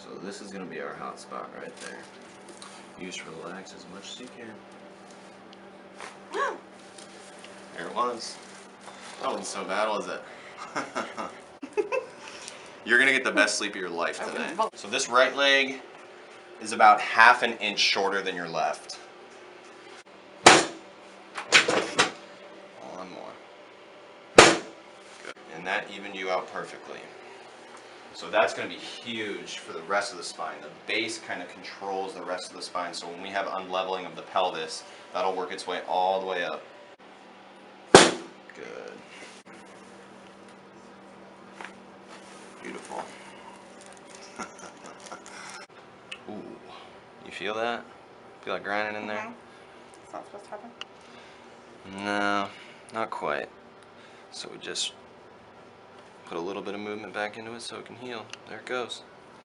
So this is going to be our hot spot right there. You just relax as much as you can. There it was. That wasn't so bad, was it? You're going to get the best sleep of your life today. So this right leg is about ½ an inch shorter than your left. One more. Good. And that evened you out perfectly. So that's going to be huge for the rest of the spine. The base kind of controls the rest of the spine. So when we have unleveling of the pelvis, that'll work its way all the way up. Good. Beautiful. Ooh. You feel that? Feel like grinding in there? It's not supposed to happen? No, not quite. So we just put a little bit of movement back into it so it can heal. There it goes.